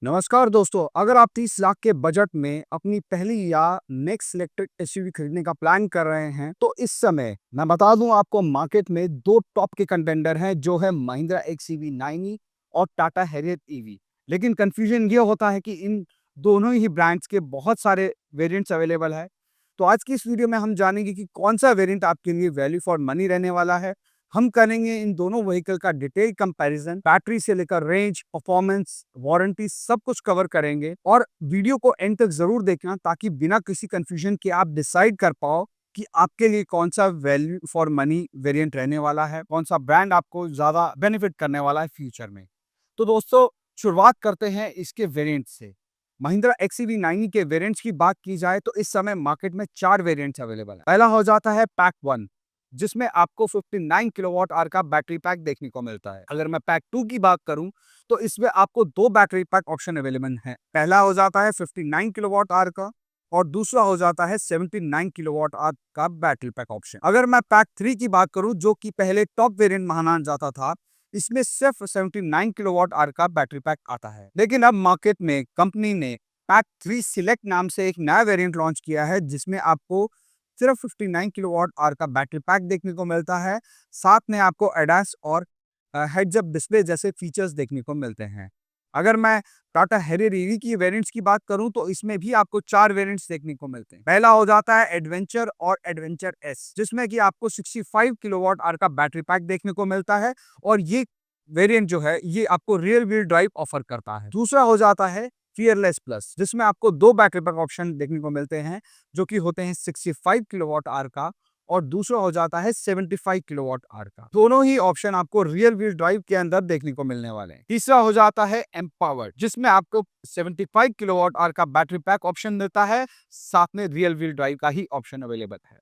नमस्कार दोस्तों, अगर आप 30 लाख के बजट में अपनी पहली या नेक्स्ट इलेक्ट्रिक एसयूवी खरीदने का प्लान कर रहे हैं, तो इस समय मैं बता दूं आपको मार्केट में दो टॉप के कंटेंडर हैं जो है महिंद्रा एक्सयूवी 9e और टाटा हैरियर ईवी। लेकिन कंफ्यूजन ये होता है कि इन दोनों ही ब्रांड्स के बहुत सारे वेरिएंट्स अवेलेबल है। तो आज की इस वीडियो में हम जानेंगे कि कौन सा वेरिएंट आपके लिए वैल्यू फॉर मनी रहने वाला है। हम करेंगे इन दोनों व्हीकल का डिटेल कंपैरिजन, बैटरी से लेकर रेंज, परफॉर्मेंस, वारंटी सब कुछ कवर करेंगे। और वीडियो को एंड तक जरूर देखना ताकि बिना किसी कंफ्यूजन के आप डिसाइड कर पाओ कि आपके लिए कौन सा वैल्यू फॉर मनी वेरिएंट रहने वाला है, कौन सा ब्रांड आपको ज्यादा बेनिफिट करने वाला है फ्यूचर में। तो दोस्तों, शुरुआत करते हैं इसके वेरिएंट से। महिंद्रा एक्सयूवी 9e के वेरिएंट्स की बात की जाए तो इस समय मार्केट में 4 वेरिएंट्स अवेलेबल है। पहला हो जाता है पैक 1, जिसमें आपको 59 किलोवाट आवर का बैटरी पैक देखने को मिलता है। अगर मैं पैक 2 की बात करूं तो इसमें आपको दो बैटरी पैक ऑप्शन अवेलेबल है। पहला हो जाता है 59 किलोवाट आवर का और दूसरा हो जाता है 79 किलोवाट आवर का बैटरी पैक ऑप्शन। अगर मैं पैक 3 की बात करूं, जो कि पहले टॉप वेरिएंट माना जाता था, इसमें सिर्फ 79 किलोवाट आवर का बैटरी पैक आता है। लेकिन अब मार्केट में कंपनी ने पैक 3 सिलेक्ट नाम से एक नया वेरिएंट लॉन्च किया है, जिसमें आपको सिर्फ 59 किलोवाट आवर का बैटरी पैक देखने को मिलता है। साथ में आपको एडास और हेड्स अप डिस्प्ले जैसे फीचर्स देखने को मिलते हैं। अगर मैं टाटा हैरियर ईवी की वेरिएंट्स की बात करूं तो इसमें भी आपको 4 वेरिएंट्स देखने को मिलते हैं। पहला हो जाता है एडवेंचर और एडवेंचर एस, जिसमें कि आपको 65 किलोवाट आवर का बैटरी पैक देखने को मिलता है और ये वेरिएंट जो है ये आपको रियर व्हील ड्राइव ऑफर करता है। दूसरा हो जाता है फियरलेस प्लस, जिसमें आपको दो बैटरी पैक ऑप्शन देखने को मिलते हैं, जो कि होते हैं 65 किलोवाट आवर का और दूसरा हो जाता है 75 किलोवाट आवर का। दोनों ही ऑप्शन आपको रियर व्हील ड्राइव के अंदर देखने को मिलने वाले हैं। तीसरा हो जाता है एम्पावर्ड, जिसमें आपको 75 किलोवाट आवर का बैटरी पैक ऑप्शन देता है, साथ में रियर व्हील ड्राइव का ही ऑप्शन अवेलेबल है।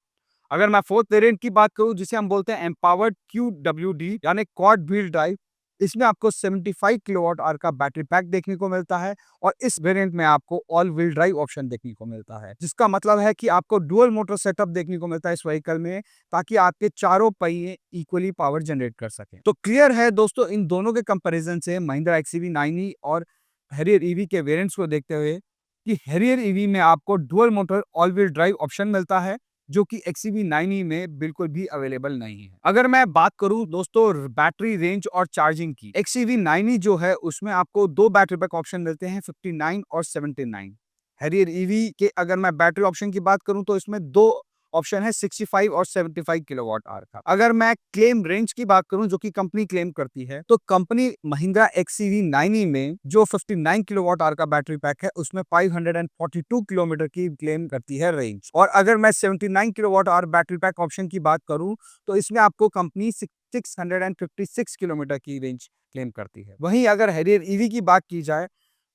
अगर मैं फोर्थ वेरिएंट की बात करूं, जिसे हम बोलते हैं एम्पावर्ड QWD यानी क्वाड व्हील ड्राइव, इसमें आपको 75 किलोवाट आवर का बैटरी पैक देखने को मिलता है और इस वेरिएंट में आपको ऑल व्हील ड्राइव ऑप्शन देखने को मिलता है, जिसका मतलब है कि आपको डुअल मोटर सेटअप देखने को मिलता है इस व्हीकल में, ताकि आपके चारों पहिए इक्वली पावर जनरेट कर सके। तो क्लियर है दोस्तों, इन दोनों के कंपैरिजन से महिंद्रा एक्सयूवी 9e और हैरियर ईवी के वेरिएंट्स को देखते हुए कि हैरियर ईवी में आपको dual motor all wheel drive option मिलता है, जो कि एक्सयूवी 9e में बिल्कुल भी अवेलेबल नहीं है। अगर मैं बात करूं दोस्तों बैटरी रेंज और चार्जिंग की, एक्सयूवी 9e जो है उसमें आपको दो बैटरी पैक ऑप्शन मिलते हैं, 59 और 79। हैरियर ईवी के अगर मैं बैटरी ऑप्शन की बात करूं तो इसमें दो ऑप्शन है, 65 और 75 किलोवाट आवर का। अगर मैं क्लेम रेंज की बात करूं, जो कि कंपनी क्लेम करती है, तो कंपनी महिंद्रा एक्सयूवी 9e में जो 59 किलोवाट आवर का बैटरी पैक है उसमें 542 किलोमीटर की क्लेम करती है रेंज। और अगर मैं 79 kilowatt hour battery pack option की बात करूं तो इसमें आपको कंपनी 656 किलोमीटर की रेंज क्लेम करती है। वहीं अगर हैरियर ईवी की बात की जाए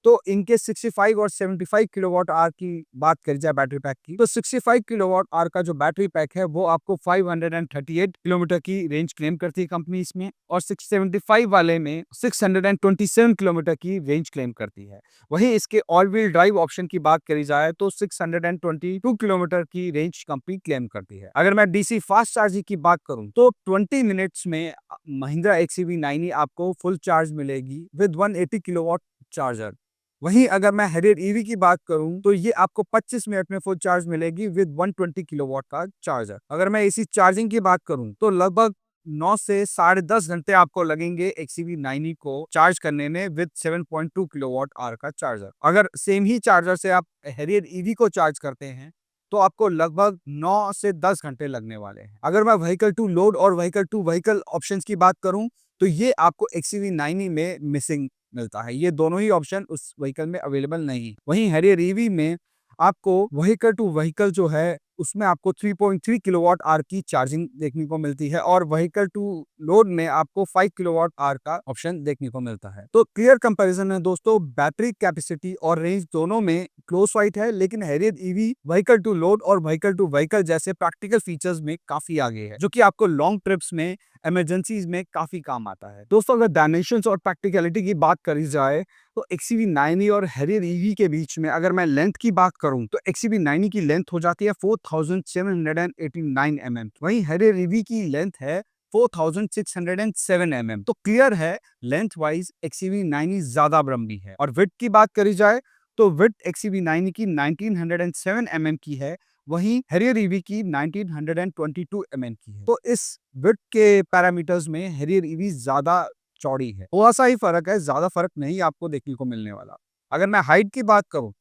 तो इनके 65 और 75 किलोवाट आवर की बात करी जाए बैटरी पैक की, तो 65 किलोवाट आवर का जो बैटरी पैक है वो आपको 538 किलोमीटर की रेंज क्लेम करती है कंपनी इसमें, और 675 वाले में 627 किलोमीटर की रेंज क्लेम करती है। वहीं इसके ऑल व्हील ड्राइव ऑप्शन की बात करी जाए तो 622 किलोमीटर की रेंज कंपनी क्लेम करती है। अगर मैं डीसी फास्ट चार्जिंग की बात करूं तो 20 मिनट्स में महिंद्रा एक्सयूवी 9e आपको फुल चार्ज मिलेगी विद 180 किलोवाट चार्जर। वहीं अगर मैं हैरियर ईवी की बात करूं तो ये आपको 25 मिनट में फुल चार्ज मिलेगी विद 120 किलोवाट का चार्जर। अगर मैं इसी चार्जिंग की बात करूं तो लगभग 9 से 10.5 घंटे आपको लगेंगे एक्सयूवी 9e को चार्ज करने में विद 7.2 किलोवाट आवर का चार्जर। अगर सेम ही चार्जर से आप हैरियर ईवी को चार्ज करते हैं तो आपको लगभग 9 से 10 घंटे लगने वाले हैं। अगर मैं व्हीकल टू लोड और व्हीकल टू व्हीकल ऑप्शंस की बात करूं तो ये आपको एक्सयूवी 9e में मिसिंग मिलता है। ये दोनों ही ऑप्शन उस व्हीकल में अवेलेबल नहीं। वहीं हैरियर ईवी में आपको व्हीकल टू व्हीकल जो है उसमें आपको 3.3 किलोवाट आवर की चार्जिंग देखने को मिलती है और व्हीकल टू लोड में आपको 5 किलोवाट आवर का ऑप्शन देखने को मिलता है। तो क्लियर कंपैरिजन है दोस्तों, बैटरी कैपेसिटी और रेंज दोनों में क्लोज फाइट है, लेकिन Harrier EV vehicle to load और व्हीकल टू व्हीकल जैसे प्रैक्टिकल फीचर्स में काफी आगे है, जो कि आपको लॉन्ग ट्रिप्स में, इमरजेंसीज में काफी काम आता है। दोस्तों, अगर डायमेंशंस और प्रैक्टिकलिटी की बात करी जाए तो एक्सयूवी 9e और हैरियर ईवी के बीच में अगर मैं लेंथ की बात करूं तो एक्सयूवी 9e की लेंथ हो जाती है 4789 mm, वहीं हैरियर ईवी की लेंथ है 4607 mm। तो क्लियर है लेंथ वाइज XUV 9e ज्यादा लंबी है। और विड्थ की बात करी जाए तो विड्थ XUV 9e की 1907 mm की है, वहीं हैरियर ईवी की 1922 mm की है। तो इस विड्थ के पैरामीटर्स में हैरियर ईवी ज्यादा चौड़ी है। थोड़ा सा ही फर्क है, ज्यादा फर्क नहीं आपको देखने को मिलने वाला। अगर मैं हाइट की बात करूं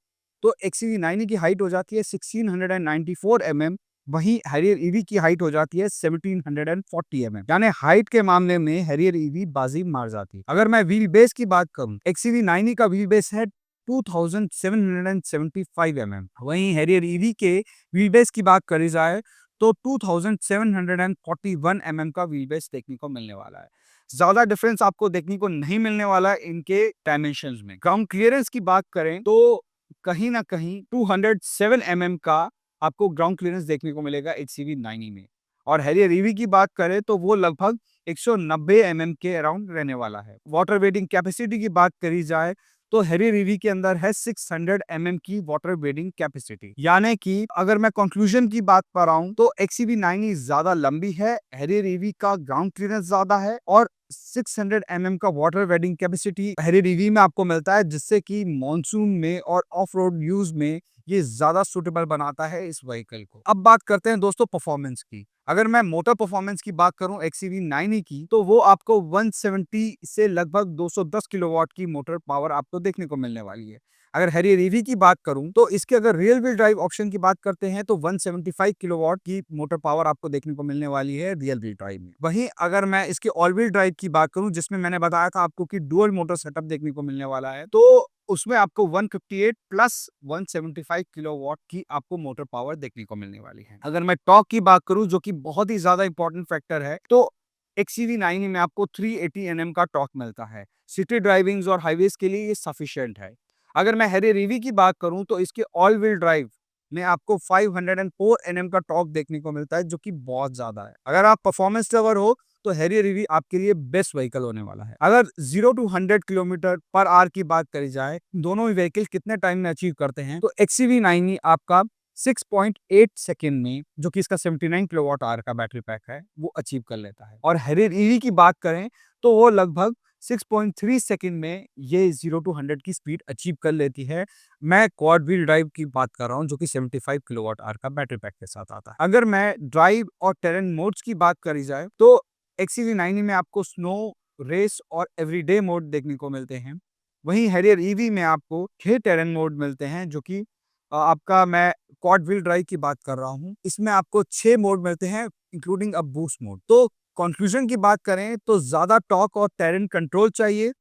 तो XUV 9e की हाइट हो जाती है 1694 mm, वहीं हैरियर ईवी की हाइट हो जाती है 1740 mm। यानी हाइट के मामले में हैरियर ईवी बाजी मार जाती है। अगर मैं व्हील बेस की बात करूं, XUV 9e का व्हील बेस है 2775 mm, वहीं हैरियर ईवी के व्हील बेस की बात करी जाए तो 2741 mm का व्हील बेस देखने को मिलने वाला है। ज्यादा डिफरेंस आपको देखने को नहीं मिलने वाला है इनके डायमेंशंस में। ग्राउंड क्लियरेंस की बात करें तो कहीं ना कहीं 207 mm का आपको ग्राउंड क्लियरेंस देखने को मिलेगा XUV 9e में। और हैरियर ईवी की बात करें तो वो लगभग 190 mm के अराउंड रहने वाला है। वाटर वेटिंग कैपेसिटी की बात करी जाए तो हैरियर ईवी के अंदर है 600 mm की वाटर वेटिंग कैपेसिटी। यानी कि अगर मैं कंक्लूजन की बात पर आऊं तो XUV 9e ज्यादा लंबी है, हैरियर ईवी का ग्राउंड क्लियरेंस ज्यादा है और 600 mm का water waiting capacity Harrier EV में आपको मिलता है, जिससे कि मॉनसून में और ऑफ रोड यूज में ये ज्यादा सुटेबल बनाता है इस व्हीकल को। अब बात करते हैं दोस्तों परफॉर्मेंस की। अगर मैं मोटर परफॉर्मेंस की बात करूं XUV 9e की तो वो आपको 170 से लगभग 210 किलोवाट की मोटर पावर आपको देखने को मिलने वाली है। अगर हैरियर ईवी की बात करूं तो इसके अगर रियल व्हील ड्राइव ऑप्शन की बात करते हैं तो 175 किलोवाट की मोटर पावर आपको देखने को मिलने वाली है रियल व्हील ड्राइव में। वहीं अगर मैं इसके ऑल व्हील ड्राइव की बात करूं, जिसमें मैंने बताया था आपको कि डुअल मोटर सेटअप देखने को मिलने वाला है, तो उसमें आपको 158 प्लस 175 किलोवाट की आपको मोटर पावर देखने को मिलने वाली है। अगर मैं टॉर्क की बात करूं जो कि बहुत ही ज्यादा इंपॉर्टेंट फैक्टर है, तो XUV 9e में आपको 380 Nm का टॉर्क मिलता है। सिटी ड्राइविंग्स और हाईवेज के लिए ये सफिशिएंट है। अगर मैं हैरियर ईवी की बात करूं तो इसके ऑल व्हील ड्राइव में आपको 504 Nm का टॉर्क देखने को मिलता है, जो कि बहुत ज्यादा है। अगर आप परफॉर्मेंस लवर हो तो हैरियर ईवी आपके लिए बेस्ट व्हीकल होने वाला है। अगर 0 to 100 किलोमीटर पर आवर की बात करी जाए, दोनों ही व्हीकल कितने टाइम में अचीव करते हैं, तो XUV 9e आपका 6.8 सेकेंड में, जो कि इसका 79 किलोवाट आवर का बैटरी पैक है, वो अचीव कर लेता है। और हैरियर ईवी की बात करें तो वो लगभग 6.3 सेकेंड में ये 0 to 100 की स्पीड अचीव कर लेती है। मैं क्वाड व्हील ड्राइव की बात कर रहा हूं जो कि 75 किलोवाट आवर का बैटरी पैक के साथ आता है। अगर मैं ड्राइव और टेरेन मोड्स की बात करी जाए तो XUV 9e में आपको स्नो, रेस और एवरीडे मोड देखने को मिलते हैं। वहीं हैरियर ईवी में आपको 6 टेरेन मोड मिलते हैं, जो कि आपका मैं क्वाड व्हील ड्राइव की बात कर रहा हूं। इसमें आपको 6 मोड मिलते हैं इंक्लूडिंग अ बूस्ट मोड। तो कंक्लूजन की बात करें तो ज्यादा टॉर्क और टेरेन कंट्रोल चाहिए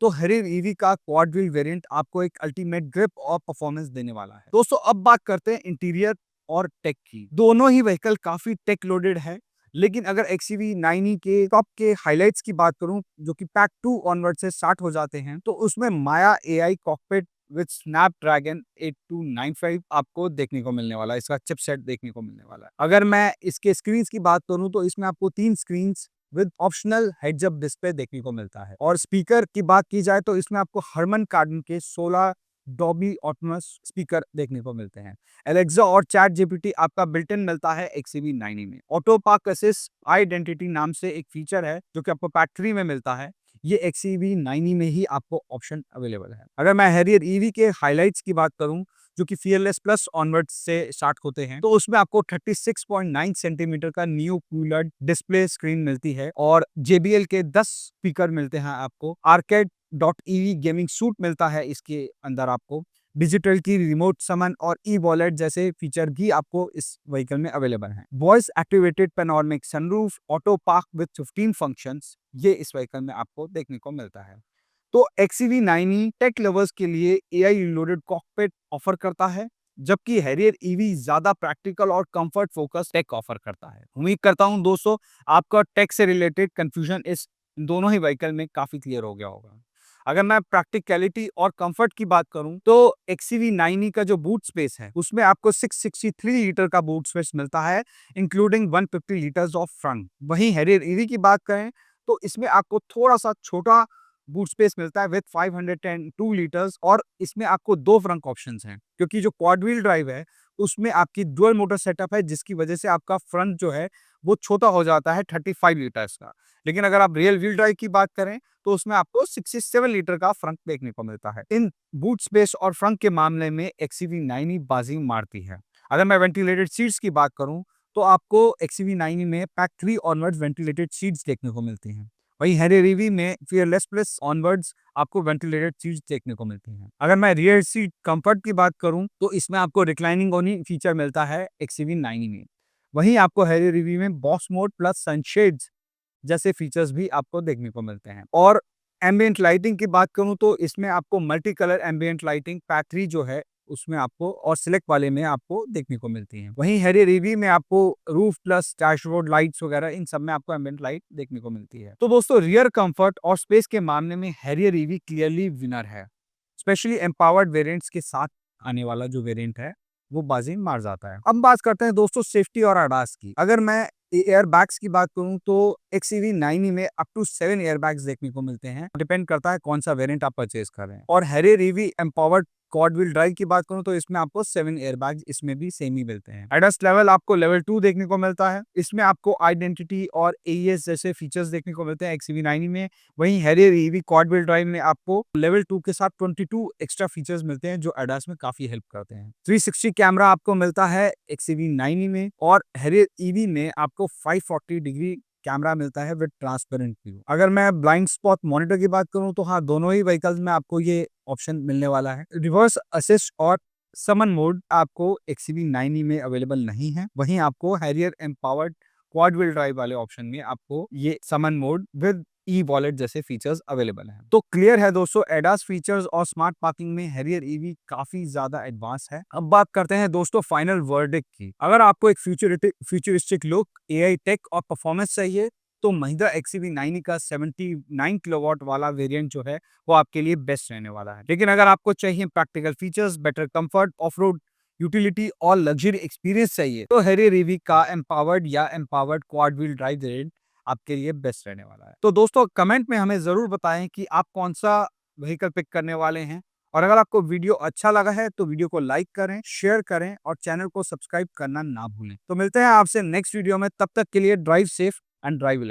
तो हैरियर ईवी का क्वाड व्हील वेरिएंट आपको एक अल्टीमेट ग्रिप और परफॉर्मेंस देने वाला है। दोस्तों अब बात करते हैं इंटीरियर और टेक की। दोनों ही व्हीकल काफी टेक लोडेड है, लेकिन अगर XUV 9e के टॉप के हाइलाइट्स की बात करूं जो कि पैक 2 ऑनवर्ड से स्टार्ट हो जाते हैं, तो उसमें माया AI कॉकपिट विद स्नैपड्रैगन 8295 आपको देखने को मिलने वाला है। इसका चिपसेट देखने को मिलने वाला है। अगर मैं इसके स्क्रीन की बात करूं तो इसमें आपको 3 screen with optional heads up display देखने को मिलता है। और स्पीकर की बात की जाए तो इसमें आपको हरमन कार्डन के 16 डॉल्बी ऑटोनमस स्पीकर देखने को मिलते हैं। एलेक्सा और चैट जीपीटी आपका बिल्ट इन मिलता है XUV 9e में। ऑटो पार्क असिस्ट आइडेंटिटी नाम से एक फीचर है जो कि आपको पैक 3 में मिलता है। ये XUV 9e में ही आपको ऑप्शन अवेलेबल है। अगर मैं हैरियर ईवी के हाइलाइट्स की बात करूं जो कि फियरलेस प्लस ऑनवर्ड से स्टार्ट होते हैं, तो उसमें आपको 36.9 सेंटीमीटर का न्यू कूलर डिस्प्ले स्क्रीन मिलती है और JBL के 10 स्पीकर मिलते हैं आपको। आर्केड .ev गेमिंग सूट मिलता है इसके अंदर आपको। डिजिटल की रिमोट समन और ई वॉलेट जैसे फीचर भी आपको इस व्हीकल में अवेलेबल हैं। Voice activated panoramic sunroof, auto park with 15 functions, ये इस व्हीकल में आपको देखने को मिलता है। तो XUV 9e टेक लवर्स के लिए AI लोडेड कॉकपिट ऑफर करता है, जबकि हैरियर ईवी ज्यादा प्रैक्टिकल और कंफर्ट फोकस टेक ऑफर करता है। उम्मीद करता हूं दोस्तों आपका टेक से रिलेटेड कंफ्यूजन इस दोनों ही व्हीकल में काफी क्लियर हो गया होगा। अगर मैं प्रैक्टिकलिटी और कंफर्ट की बात करूं तो XUV 9e का जो बूट स्पेस है उसमें आपको 663 लीटर का बूट स्पेस मिलता है, इंक्लूडिंग 150 लीटर्स ऑफ फ्रंट। वहीं हैरियर ईवी की बात करें तो इसमें आपको थोड़ा सा छोटा बूट स्पेस मिलता है विद 502 लीटर्स, और इसमें आपको 2 फ्रंट ऑप्शंस हैं, क्योंकि जो क्वाड व्हील ड्राइव है उसमें आपकी डुअल मोटर सेटअप है, जिसकी वजह से आपका फ्रंट जो है वो छोटा हो जाता है 35 लीटर्स का। लेकिन अगर आप रियल व्हील ड्राइव की बात करें तो उसमें आपको 67 लीटर का फ्रंट देखने को मिलता है। इन बूट स्पेस और फ्रंट के मामले में XUV 9 बाजी मारती है। अगर मैं वेंटिलेटेड सीट्स की बात करूं तो आपको XUV 9 में पैक 3 ऑनवर्ड्स वेंटिलेटेड सीट्स देखने को मिलती हैं। वहीं हैरियर ईवी में फियरलेस प्लस ऑनवर्ड्स आपको वेंटिलेटेड सीट्स देखने को मिलती हैं। अगर मैं रियर सीट कंफर्ट की बात करूं तो इसमें आपको रिक्लाइनिंग ओनली फीचर मिलता है XUV 9 में। वहीं आपको हैरियर ईवी में बॉस मोड प्लस सनशेड्स जैसे फीचर्स भी आपको देखने को मिलते हैं। और एम्बिएंट लाइटिंग की बात करूं तो इसमें आपको multi colour ambient lighting pack 3 जो है उसमें आपको और सिलेक्ट वाले में आपको देखने को मिलती है। वहीं हैरियर ईवी में आपको रूफ प्लस डैशबोर्ड लाइट्स वगैरह इन सब में आपको एम्बिएंट लाइट देखने को मिलती है। तो दोस्तों रियर कंफर्ट और स्पेस के मामले में हैरियर ईवी क्लियरली विनर है। स्पेशली एम्पावर्ड वेरिएंट्स के साथ आने वाला जो वेरिएंट है वो बाजी मार जाता है। अब बात करते हैं दोस्तों सेफ्टी और ADAS की। अगर मैं एयर बैग्स की बात करूं तो XUV 9 में अप टू 7 एयर बैग्स देखने को मिलते हैं। डिपेंड करता है कौन सा वेरिएंट आप परचेज कर रहे हैं। और Harrier EV empowered quad wheel drive की बात करूं तो इसमें आपको 7 एयर बैग्स इसमें भी सेम ही मिलते हैं। ADAS लेवल आपको लेवल 2 देखने को मिलता है। इसमें आपको आइडेंटिटी और AES जैसे फीचर्स देखने को मिलते हैं XUV 9 में। वहीं Harrier EV quad wheel drive में आपको लेवल 2 के साथ 22 एक्स्ट्रा फीचर्स मिलते हैं जो ADAS में काफी हेल्प करते हैं। 360 कैमरा आपको मिलता है XUV 9 में और हैरियर ईवी में आपको 540 डिग्री कैमरा मिलता है विद ट्रांसपेरेंट व्यू। अगर मैं ब्लाइंड स्पॉट मॉनिटर की बात करूं तो हाँ, दोनों ही व्हीकल्स में आपको ये ऑप्शन मिलने वाला है। रिवर्स असिस्ट और समन मोड आपको XUV 9 में अवेलेबल नहीं है। वहीं आपको Harrier empowered quad wheel drive वाले ऑप्शन में आपको ये समन मोड विद ई वॉलेट जैसे फीचर्स अवेलेबल हैं। तो क्लियर है दोस्तों, एडास फीचर्स और स्मार्ट पार्किंग में हैरियर ईवी काफी ज्यादा एडवांस है। अब बात करते हैं दोस्तों फाइनल वर्डिक्ट की। अगर आपको एक फ्यूचरिस्टिक लुक, AI टेक और परफॉर्मेंस चाहिए तो महिंद्रा XUV 9 का 79 किलोवाट वाला वेरिएंट जो है वो आपके लिए बेस्ट रहने वाला है। लेकिन अगर आपको चाहिए practical features, better comfort, of road utility और लग्जरी एक्सपीरियंस चाहिए तो हैरियर ईवी का एम्पावर्ड या empowered quad wheel drive variant आपके लिए बेस्ट रहने वाला है। तो दोस्तों कमेंट में हमें जरूर बताएं कि आप कौन सा व्हीकल पिक करने वाले हैं। और अगर आपको वीडियो अच्छा लगा है तो वीडियो को लाइक करें, शेयर करें और चैनल को सब्सक्राइब करना ना भूलें। तो मिलते हैं आपसे नेक्स्ट वीडियो में, तब तक के लिए ड्राइव सेफ एंड ड्राइव